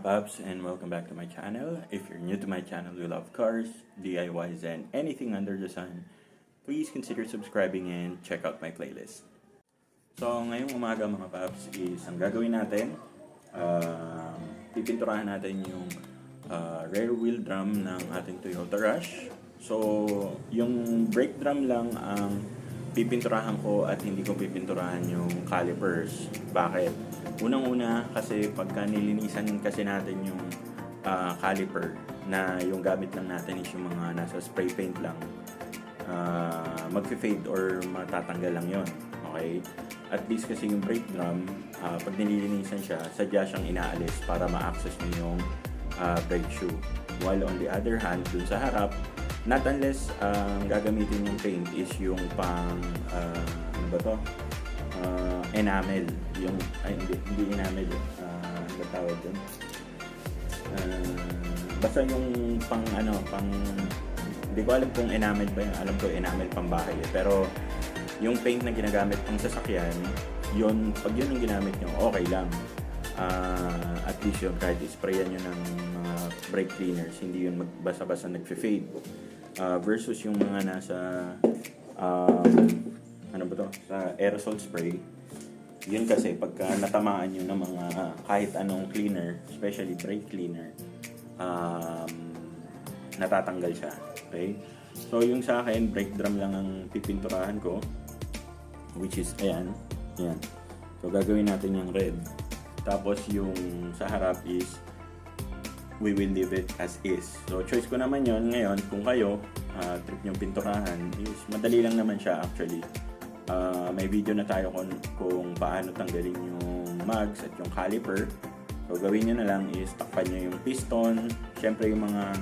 Paps, and welcome back to my channel. If you're new to my channel, you love cars, DIYs, and anything under the sun, please consider subscribing and check out my playlist. So, ngayong umaga mga Paps is ang gagawin natin, pipinturahan natin yung rear wheel drum ng ating Toyota Rush. So, yung brake drum lang ang pipinturahan ko at hindi ko pipinturahan yung calipers. Bakit? Unang-una kasi pagka nilinisan kasi natin yung caliper na yung gamit lang natin is yung mga nasa spray paint lang, mag-fade or matatanggal lang yon. Okay? At least kasi yung brake drum, pag nililinisan siya, sadya siyang inaalis para ma-access nyo yung brake shoe. While on the other hand, dun sa harap, not unless gagamitin yung paint is yung pang ano ba to? Enamel. Yung hindi enamel. Ano ba tawag doon? Basta yung pang hindi ko alam kung enamel ba yun. Alam ko enamel pang bahay. Pero yung paint na ginagamit pang sasakyan, yun, pag yun ang ginamit nyo, okay lang. At least yun, kahit isprayan nyo ng mga brake cleaners, hindi yun basta-basta nag-fade. Versus yung mga nasa ano ba to? Sa aerosol spray, yun kasi pagka natamaan nyo ng mga kahit anong cleaner, especially brake cleaner, natatanggal siya. Okay? So yung sa akin, brake drum lang ang pipinturahan ko, which is ayan. So gagawin natin yung red. Tapos yung sa harap is we will leave it as is. So choice ko naman yon ngayon. Kung kayo trip yung pinturahan, is madali lang naman siya actually. May video na tayo kung paano tanggalin yung mugs at yung caliper. So gawin nyo na lang is takpan nyo yung piston. Syempre yung mga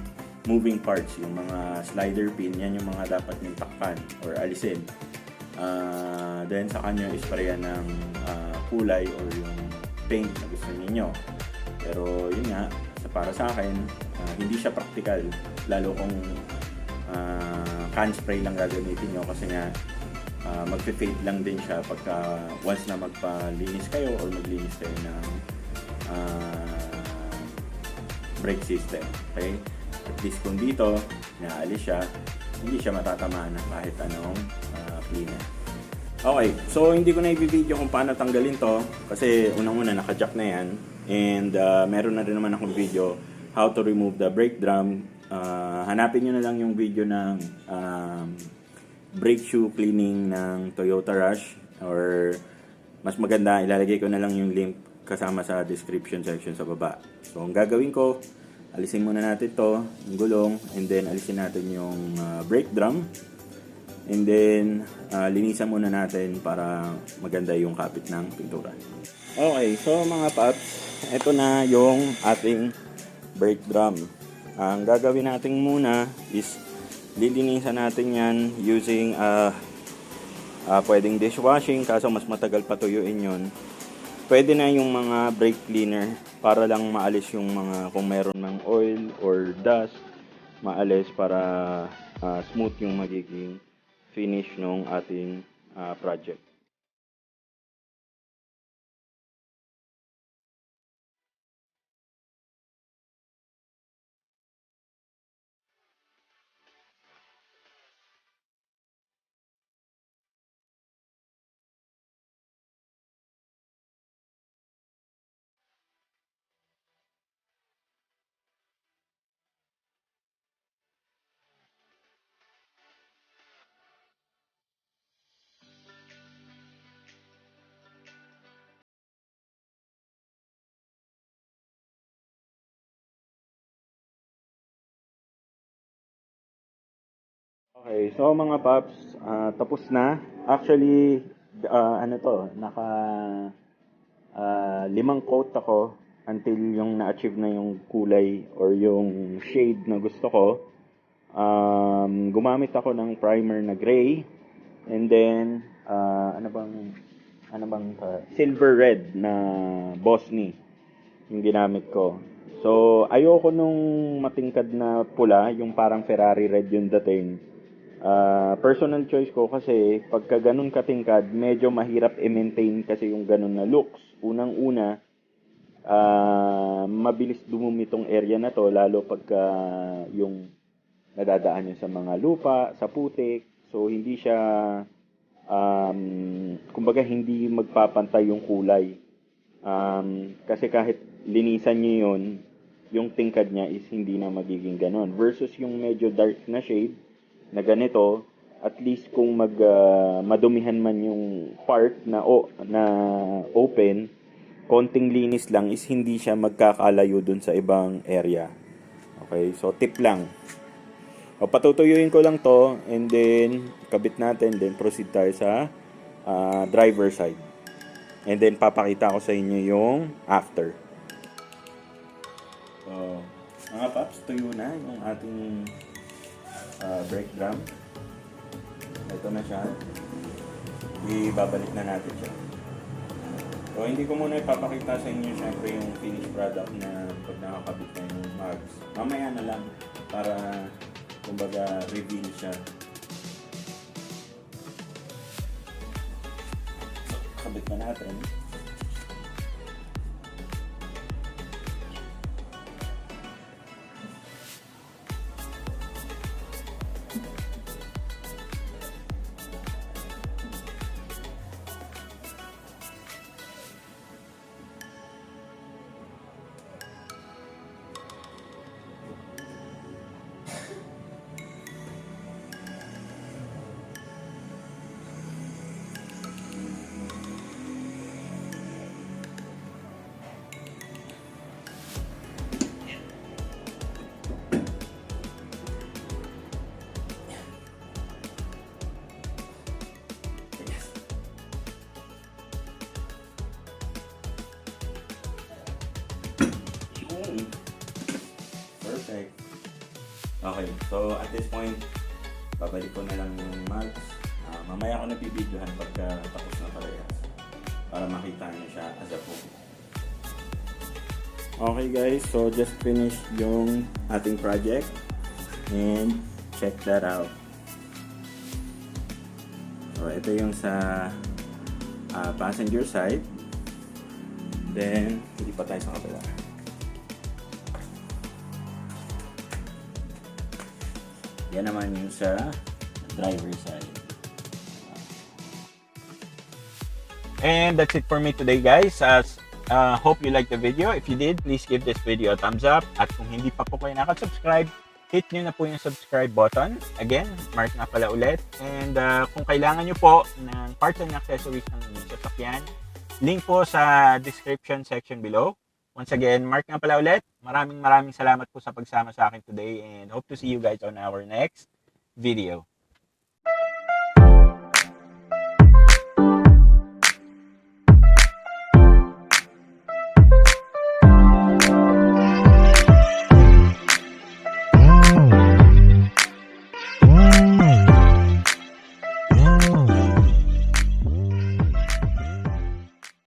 moving parts, yung mga slider pin, yan yung mga dapat nyo takpan or alisin. Then sa kanyo isprayan ng kulay or yung paint na gusto niyo. Pero yun nga, para sa akin, hindi siya practical, lalo kung can spray lang gagamitin nyo kasi nga mag-fade lang din siya pagka once na magpalinis kayo or maglinis kayo ng brake system. Okay? At least kung dito naalis siya, hindi siya matatamaan ng kahit anong cleaner. Okay, so hindi ko na i-video kung paano tanggalin to kasi unang-una naka-jack na yan, and meron na rin naman akong video how to remove the brake drum. Hanapin nyo na lang yung video ng brake shoe cleaning ng Toyota Rush, or mas maganda ilalagay ko na lang yung link kasama sa description section sa baba. So ang gagawin ko, alisin muna natin to, yung gulong, and then alisin natin yung brake drum, and then linisan muna natin para maganda yung kapit ng pintura. Okay, so mga paps, ito na yung ating brake drum. Ang gagawin natin muna is lilinisan natin yan using pwedeng dishwashing, kaso mas matagal patuyuin yun. Pwede na yung mga brake cleaner para lang maalis yung mga kung meron ng oil or dust, maalis para smooth yung magiging finish ng ating project. Okay, so mga paps, tapos na. Actually, ano to, naka 5 coat ako until yung na-achieve na yung kulay or yung shade na gusto ko. Gumamit ako ng primer na gray, and then ano bang silver red na Bosny yung ginamit ko. So ayoko nung matingkad na pula, yung parang Ferrari red yung dating. Personal choice ko kasi pagka ganun katingkad, medyo mahirap i-maintain kasi yung ganun na looks. Unang-una, mabilis dumumi tong area na to, lalo pagka yung nadadaan niya sa mga lupa, sa putik. So, hindi siya, kumbaga, hindi magpapantay yung kulay. Kasi kahit linisan niyo yun, yung tingkad niya is hindi na magiging ganon. Versus yung medyo dark na shade, na ganito, at least kung madumihan man yung part na open, konting linis lang is hindi siya magkakalayo dun sa ibang area. Okay, so tip lang. O, patutuyuin ko lang to and then kabit natin, then proceed tayo sa driver side. And then papakita ko sa inyo yung after. So, mga paps, tuyo na yung ating brake drum. Ito na siya. Ibabalik na natin siya. So, hindi ko muna ipapakita sa inyo syempre yung finished product na pag nakakabit na yung mags. Mamaya na lang para kumbaga reveal siya. So, kabit na natin. Perfect. Okay, so at this point, babalik ko na lang yung mags. Mamaya ko na bibidyohan pagka tapos na parehas para makita nyo siya as a whole. Okay guys, so just finished yung ating project and check that out. So ito yung sa passenger side. Then, hindi pa tayo sa kabila. Yan naman yung sa driver side. And that's it for me today guys. Hope you liked the video. If you did, please give this video a thumbs up. At kung hindi pa po kayo nakasubscribe, hit nyo na po yung subscribe button. Again, Mark nga pala ulit. And kung kailangan nyo po ng parts and accessories ng inyong sasakyan, link po sa description section below. Once again, Mark nga pala ulit. Maraming salamat po sa pagsama sa akin today and hope to see you guys on our next video.